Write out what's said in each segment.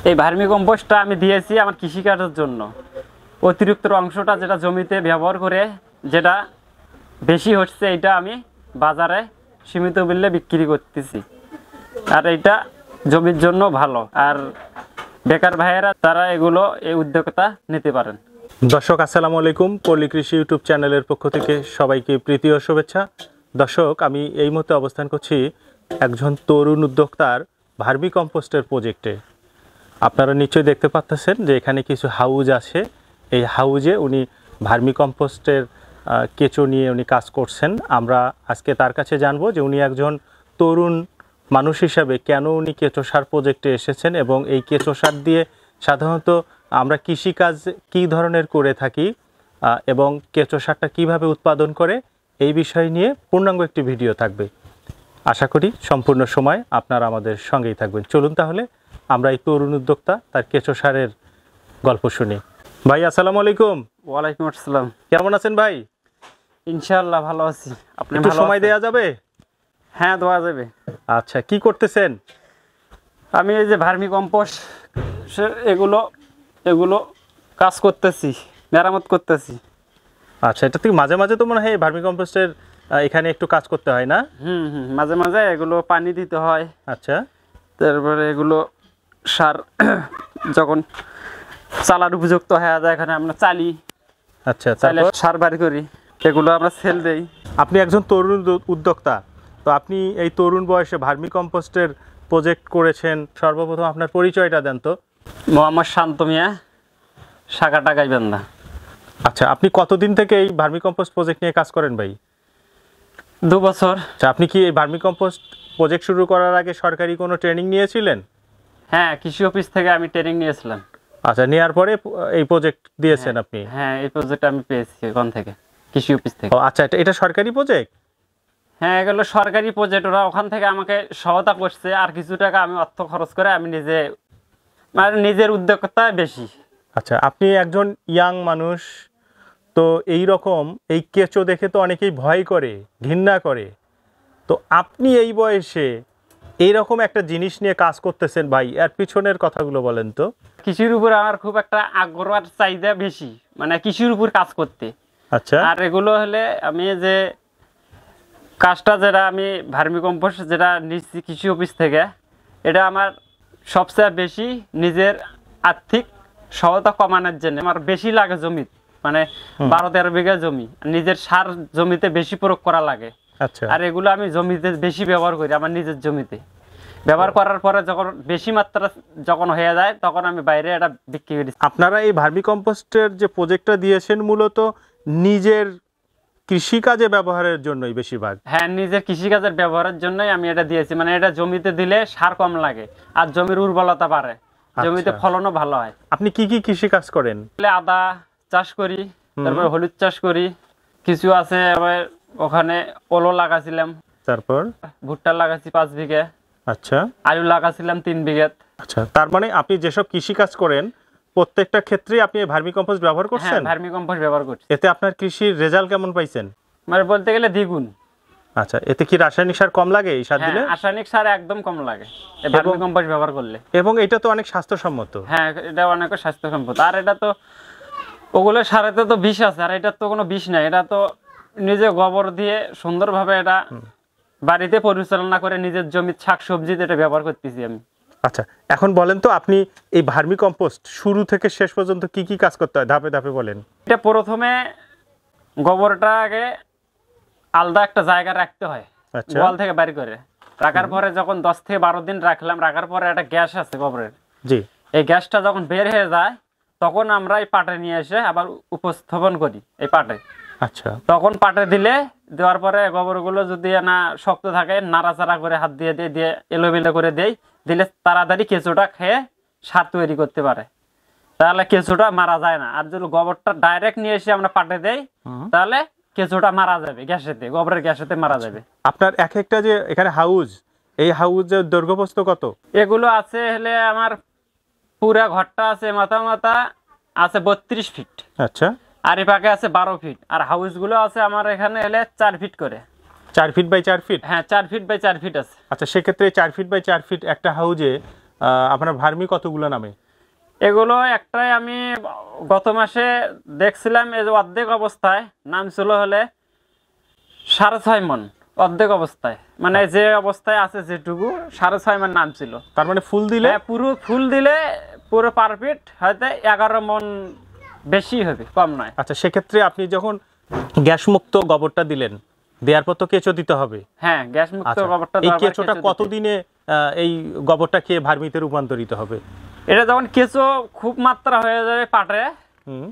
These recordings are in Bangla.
এই ভার্মি কম্পোস্টটা আমি দিয়েছি আমার কৃষিকাজের জন্য। অতিরিক্ত অংশটা যেটা জমিতে ব্যবহার করে যেটা বেশি হচ্ছে, এটা আমি বাজারে সীমিত মূল্যে বিক্রি করতেছি। আর এটা জমির জন্য ভালো। আর বেকার ভাইয়েরা তারা এগুলো এই উদ্যোক্তা নিতে পারেন। দর্শক আসসালামু আলাইকুম, পল্লী কৃষি ইউটিউব চ্যানেলের পক্ষ থেকে সবাইকে প্রীতি ও শুভেচ্ছা। দর্শক, আমি এই মুহূর্তে অবস্থান করছি একজন তরুণ উদ্যোক্তার ভার্মি কম্পোস্টের প্রজেক্টে। আপনারা নিশ্চয়ই দেখতে পাচ্ছেন যে এখানে কিছু হাউজ আছে। এই হাউজে উনি ভার্মি কম্পোস্টের কেঁচো নিয়ে উনি কাজ করছেন। আমরা আজকে তার কাছে জানবো যে উনি একজন তরুণ মানুষ হিসাবে কেন উনি কেঁচো সার প্রজেক্টে এসেছেন এবং এই কেঁচো সার দিয়ে সাধারণত আমরা কৃষিকাজ কী ধরনের করে থাকি এবং কেঁচো সারটা কীভাবে উৎপাদন করে, এই বিষয় নিয়ে পূর্ণাঙ্গ একটি ভিডিও থাকবে। আশা করি সম্পূর্ণ সময় আপনারা আমাদের সঙ্গেই থাকবেন। চলুন তাহলে আমরা এই তরুণ উদ্যোক্তা তার কেঁচো সারের গল্প শুনি। ভাই আসসালামু আলাইকুম। ওয়ালাইকুম আসসালাম। কেমন আছেন ভাই? ইনশাআল্লাহ ভালো আছি। আপনি একটু ভালো সময় আছেন? দেওয়া যাবে? হ্যাঁ, দেওয়া যাবে। আচ্ছা, কি করতেছেন? আমি এই যে ভার্মি কম্পোস্ট এগুলো কাজ করতেছি, মেরামত করতেছি। আচ্ছা, এটা থেকে মাঝে মাঝে তো মনে হয় ভার্মি কম্পোস্টের এখানে একটু কাজ করতে হয় না? মাঝে মাঝে এগুলো পানি দিতে হয়। আচ্ছা, তারপরে এগুলো সার যখন চালার উপযুক্ত হয়ে যায়, এখানে আমরা চালি আচ্ছা, চাইলে তারপর সার বাড়ি করি, এগুলো আমরা সেল দেই। আপনি একজন তরুণ উদ্যোক্তা, তো আপনি এই তরুণ বয়সে ভার্মি কম্পোস্টের প্রজেক্ট করেছেন। সর্বপ্রথম আপনার পরিচয়টা দেন তো। মোহাম্মদ শান্ত মিয়া, শাখা গাইবান্ধা। আচ্ছা, আপনি কতদিন থেকে এই ভার্মি কম্পোস্ট প্রজেক্ট নিয়ে কাজ করেন ভাই? 2 বছর। আচ্ছা, আপনি কি এই ভার্মি কম্পোস্ট প্রজেক্ট শুরু করার আগে সরকারি কোনো ট্রেনিং নিয়েছিলেন? হ্যাঁ, কৃষি অফিস থেকে আমি ট্রেনিং নিয়েছিলাম। আচ্ছা, নেওয়ার পরে এই প্রজেক্ট দিয়েছেন আপনি? হ্যাঁ, এই প্রজেক্ট আমি পেয়েছি ওখান থেকে, কৃষি অফিস থেকে। ও আচ্ছা, এটা সরকারি প্রজেক্ট? হ্যাঁ, এগুলো সরকারি প্রজেক্ট। ওরা ওখান থেকে আমাকে সহায়তা করছে, আর কিছু টাকা আমি অর্থ খরচ করে আমি নিজের উদ্যোক্তা বেশি। আচ্ছা, আপনি একজন ইয়াং মানুষ, তো এই রকম এই কেঁচো দেখে তো অনেকেই ভয় করে, ঘৃণা করে, তো আপনি এই বয়সে এইরকম একটা জিনিস নিয়ে কাজ করতেছেন ভাই, এর পিছনের কথাগুলো বলেন তো। কৃষির উপর আমার খুব একটা আগ্রহ আর চাহিদা বেশি, মানে কৃষির উপর কাজ করতে। আচ্ছা, আর এগুলো হলে আমি যে কাজটা যেটা আমি ভার্মি কম্পোস্ট যেটা নিচ্ছি কৃষি অফিস থেকে, এটা আমার সবচেয়ে বেশি নিজের আর্থিক সহায়তা কমানোর জন্য। আমার বেশি লাগে জমি, মানে 12-13 বিঘা জমি, নিজের সার জমিতে বেশি প্রয়োগ করা লাগে। আচ্ছা, আর এগুলো আমি জমিতে বেশি ব্যবহার করি, আমার নিজের জমিতে ব্যবহার করার পরে যখন বেশি মাত্রা যখন হয়ে যায়, তখন আমি বাইরে এটা বিক্রি করি। আপনারা এই ভার্মি কম্পোস্টের যে প্রজেক্টটা দিয়েছেন মূলত নিজের কৃষিকাজে ব্যবহারের জন্যই বেশিরভাগ? হ্যাঁ, নিজের কৃষিকাজের ব্যবহারের জন্যই আমি এটা দিয়েছি। মানে এটা জমিতে দিলে সার কম লাগে আর জমির উর্বরতা বাড়ে, জমিতে ফলনও ভালো হয়। আপনি কি কি কৃষি কাজ করেন? আদা চাষ করি, তারপর হলুদ চাষ করি, কিছু আছে আবার ওখানে ওলো লাগাছিলাম, তারপর ভুট্টা লাগাছি 5 বিঘা। আচ্ছা, আলু লাগাছিলাম 3 বিঘা। আচ্ছা, তার মানে আপনি যেসব কৃষি কাজ করেন প্রত্যেকটা ক্ষেত্রে আপনি ভার্মি কম্পোস্ট ব্যবহার হ্যাঁ, করছেন? ভার্মি কম্পোস্ট ব্যবহার করছি। এতে আপনার কৃষির রেজাল্ট কেমন পাইছেন? মানে বলতে গেলে দ্বিগুণ। আচ্ছা, এতে কি রাসায়নিক সার কম লাগে এই সার দিলে? রাসায়নিক সার একদম কম লাগে এই ভার্মি কম্পোস্ট ব্যবহার করলে। এবং এটা তো অনেক স্বাস্থ্যসম্মত। হ্যাঁ, এটা অনেক স্বাস্থ্যসম্মত। আর এটা তো ওগুলো সারেতে তো বিষ আছে, আর এটা তো কোনো বিষ নাই। এটা তো নিজে গোবর দিয়ে সুন্দরভাবে এটা বাড়িতে পরিচালনা করে নিজের জমির শাকসবজিতে এটা ব্যবহার করতেছি আমি। আচ্ছা, এখন বলেন তো আপনি এই ভার্মি কম্পোস্ট শুরু থেকে শেষ পর্যন্ত কি কি কাজ করতে হয়, ধাপে ধাপে বলেন। এটা প্রথমে গোবরটা আগে আলাদা একটা জায়গা রাখতে হয়, আচ্ছা, গোয়াল থেকে বাইরে করে রাখার পরে যখন 10 থেকে 12 দিন রাখলাম, রাখার পরে একটা গ্যাস আছে গোবরের, জি, এই গ্যাসটা যখন বের হয়ে যায় তখন আমরা এই পাটে নিয়ে এসে আবার উপস্থাপন করি এই পাটে। আচ্ছা, তখন পাটে দেওয়ার পরে গোবরগুলো যদি না শক্ত থাকে, নাড়াচাড়া করে হাত দিয়ে দিয়ে এলোমেলো করে দিলে তাড়াতাড়ি কেঁচোটা খেয়ে সার তৈরি করতে পারে, তাহলে কেঁচোটা মারা যায় না। আর যদি গোবরটা ডাইরেক্ট নিয়ে এসে আমরা পাটে দেই, তাহলে কেঁচোটা মারা যাবে, গ্যাসেতে, গোবরের গ্যাসেতে মারা যাবে। আপনার এক একটা যে এখানে হাউস, এই হাউসের দৈর্ঘ্যপ্রস্থ কত? এগুলো আছে হলে আমার পুরা ঘরটা আছে মাথা আছে 32 ফিট। আচ্ছা, আর এই পাকে আছে 12 ফিট। আর হাউসগুলো আছে আমার এখানে হলে 4 ফিট করে। 4 ফিট বাই 4 ফিট? হ্যাঁ, 4 ফিট বাই 4 ফিট আছে। আচ্ছা, সেক্ষেত্রে 4 ফিট বাই 4 ফিট একটা হাউজে আপনার ভার্মি কতগুলো নামে? এগুলো একটাই আমি গত মাসে দেখছিলাম, এই যে অর্ধেক অবস্থায় নাম ছিল হলে 6.5 মণ অর্ধেক অবস্থায়, মানে যে অবস্থায় আছে যেটুকু 6.5 মণ নাম ছিল। তার মানে ফুল দিলে? পুরো ফুল দিলে পুরো পারফেক্ট হয়তো 11 মণ, বেশি হবে, কম নয়। আচ্ছা, সেক্ষেত্রে আপনি যখন গ্যাস মুক্ত গোবরটা দিলেন, দেওয়ার পর তো কেঁচো দিতে হবে। হ্যাঁ, গ্যাস মুক্ত গোবরটা। এই কেঁচোটা কতদিনে এই গোবরটা খেয়ে ভার্মিতে রূপান্তরিত হবে? এটা যখন কেঁচো খুব মাত্রা হয়ে যাবে পাটে,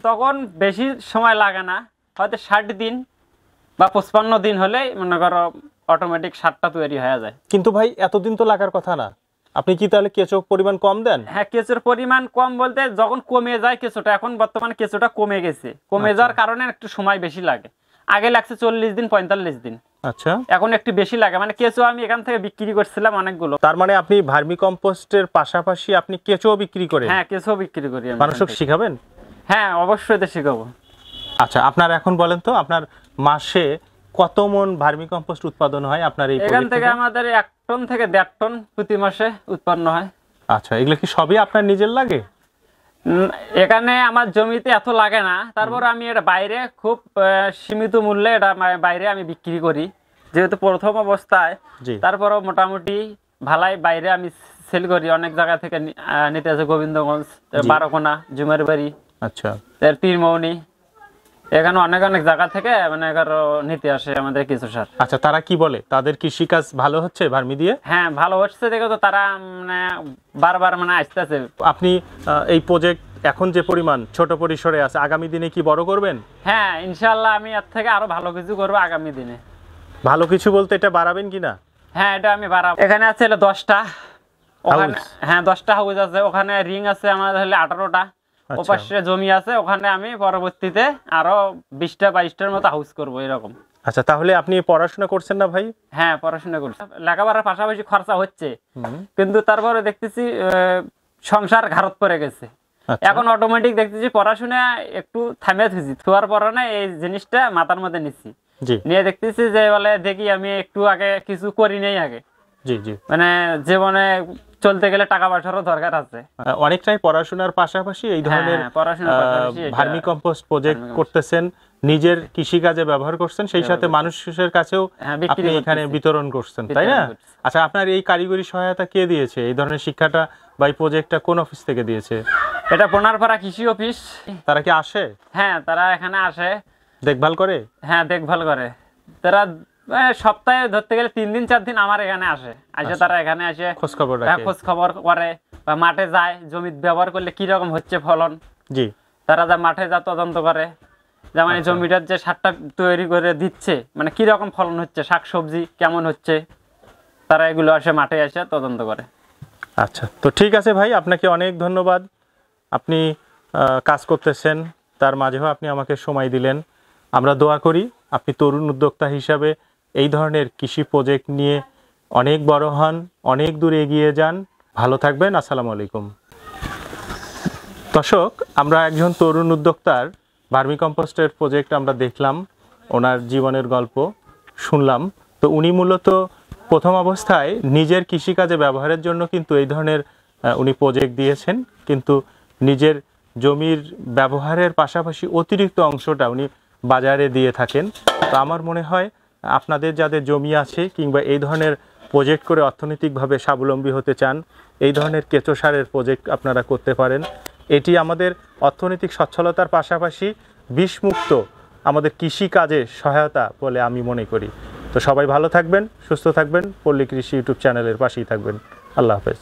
তখন বেশি সময় লাগে না, হয়তো 60 দিন বা 55 দিন হলেই মনে করো অটোমেটিক সারটা তৈরি হয়ে যায়। কিন্তু ভাই এতদিন তো লাগার কথা না, আপনি কি তাহলে কেঁচোর পরিমাণ কম দেন? হ্যাঁ, কেঁচোর পরিমাণ কম বলতে যখন কমে যায় কেঁচোটা, এখন বর্তমানে কেঁচোটা কমে গেছে, কমে যাওয়ার কারণে একটু সময় বেশি লাগে। আগে লাগছে 40 দিন 45 দিন, আচ্ছা, এখন একটু বেশি লাগে। মানে কেঁচো আমি এখান থেকে বিক্রি করছিলাম অনেকগুলো। তার মানে আপনি ভার্মি কম্পোস্টের পাশাপাশি আপনি কেঁচো বিক্রি করেন? হ্যাঁ, কেঁচো বিক্রি করি। মানুষকে শিখাবেন? হ্যাঁ, অবশ্যই তো শিখাবো। আচ্ছা, আপনার এখন বলেন তো, আপনার মাসে কত মণ ভার্মি কম্পোস্ট উৎপাদন হয় আপনার এই এখান থেকে? আমাদের 1 টন থেকে 1.5 টন প্রতি মাসে উৎপন্ন হয়। আচ্ছা, এগুলো কি সবই আপনার নিজের লাগে? এখানে আমার জমিতে এত লাগে না, তারপর আমি এটা বাইরে খুব সীমিত মূল্যে এটা বাইরে আমি বিক্রি করি, যেহেতু প্রথম অবস্থায়। তারপরও মোটামুটি ভালাই বাইরে আমি সেল করি, অনেক জায়গা থেকে নিতে আছে, গোবিন্দগঞ্জ, বারোকোনা, জুমের বাড়ি, আচ্ছা, তীরমৌনি, এখানে অনেক অনেক জায়গা থেকে মানে নিতে আসে আমাদের কিছু সার। আচ্ছা, তারা কি বলে, তাদের কৃষিকাজ ভালো হচ্ছে ভার্মি দিয়ে? হ্যাঁ, ভালো হচ্ছে দেখে তো তারা মানে বারবার মানে আসতেছে। আপনি এই প্রজেক্ট এখন যে পরিমাণ ছোট পরিসরে আছে, আগামী দিনে কি বড় করবেন? হ্যাঁ, ইনশাআল্লাহ আমি এর থেকে আরো ভালো কিছু করবো আগামী দিনে। ভালো কিছু বলতে এটা বাড়াবেন কিনা? হ্যাঁ, এটা আমি বাড়াবো। এখানে আছে 10টা, ওখানে হ্যাঁ 10টা হাউস আছে, ওখানে রিং আছে আমার হলে 18টা, ওপাশে জমি আছে, ওখানে আমি পরবর্তীতে আরো 20টা 22টার মতো হাউস করব এরকম। আচ্ছা, তাহলে আপনি পড়াশোনা করছেন না ভাই? হ্যাঁ, পড়াশোনা করছি, লেখাপড়ার পাশাপাশি খরচা হচ্ছে, কিন্তু তারপরে দেখতেছি সংসার ঘাড়ত পড়ে গেছে। এখন অটোমেটিক দেখতেছি পড়াশোনা একটু থামে দিয়েছি, থার পরে না এই জিনিসটা মাথার মধ্যে নিচ্ছি, নিয়ে দেখতেছি যে বলে দেখি আমি একটু আগে কিছু করি নেই আগে। জি জি, মানে জীবনে চলতে গেলে টাকা পয়সারও দরকার আছে। অনেকটাই পড়াশোনার পাশাপাশি এই ধরনের ভার্মি কম্পোস্ট প্রজেক্ট করতেছেন, নিজের কৃষিকাজে ব্যবহার করছেন, সেই সাথে মানুষের কাছেও আপনি এখানে বিতরণ করছেন, তাই না? আচ্ছা, আপনার এই কারিগরি সহায়তা কে দিয়েছে? এই ধরনের শিক্ষাটা বা এই প্রজেক্টটা কোন অফিস থেকে দিয়েছে? এটা পোনারপাড়া কৃষি অফিস। তারা কি আসে? হ্যাঁ, তারা এখানে আসে, দেখভাল করে। হ্যাঁ, দেখভাল করে। তারা সপ্তাহে ধরতে গেলে 3 দিন 4 দিন আমার এখানে আসে, তারা এখানে আসে খোঁজ খবর করে, বা মাঠে যায়, জমি ব্যবহার করলে কি রকম হচ্ছে ফলন, জি তারা যা মাঠে যা তদন্ত করে, যেমন এই জমিটার যে সারটা তৈরি করে দিচ্ছে মানে কি রকম ফলন হচ্ছে, শাকসবজি কেমন হচ্ছে, তারা এগুলো আসে মাঠে এসে তদন্ত করে। আচ্ছা, তো ঠিক আছে ভাই, আপনাকে অনেক ধন্যবাদ। আপনি কাজ করতেছেন, তার মাঝেও আপনি আমাকে সময় দিলেন। আমরা দোয়া করি আপনি তরুণ উদ্যোক্তা হিসাবে এই ধরনের কৃষি প্রজেক্ট নিয়ে অনেক বড় হন, অনেক দূর এগিয়ে যান। ভালো থাকবেন। আসসালামু আলাইকুম। দর্শক, আমরা একজন তরুণ উদ্যোক্তার ভার্মি কম্পোস্টের প্রজেক্ট আমরা দেখলাম, ওনার জীবনের গল্প শুনলাম। তো উনি মূলত প্রথম অবস্থায় নিজের কৃষিকাজে ব্যবহারের জন্য কিন্তু এই ধরনের উনি প্রজেক্ট দিয়েছেন, কিন্তু নিজের জমির ব্যবহারের পাশাপাশি অতিরিক্ত অংশটা উনি বাজারে দিয়ে থাকেন। তো আমার মনে হয় আপনাদের যাদের জমি আছে কিংবা এই ধরনের প্রজেক্ট করে অর্থনৈতিকভাবে স্বাবলম্বী হতে চান, এই ধরনের কেঁচো সারের প্রজেক্ট আপনারা করতে পারেন। এটি আমাদের অর্থনৈতিক সচ্ছলতার পাশাপাশি বিষমুক্ত আমাদের কৃষিকাজে সহায়তা বলে আমি মনে করি। তো সবাই ভালো থাকবেন, সুস্থ থাকবেন, পল্লী কৃষি ইউটিউব চ্যানেলের পাশেই থাকবেন। আল্লাহ হাফেজ।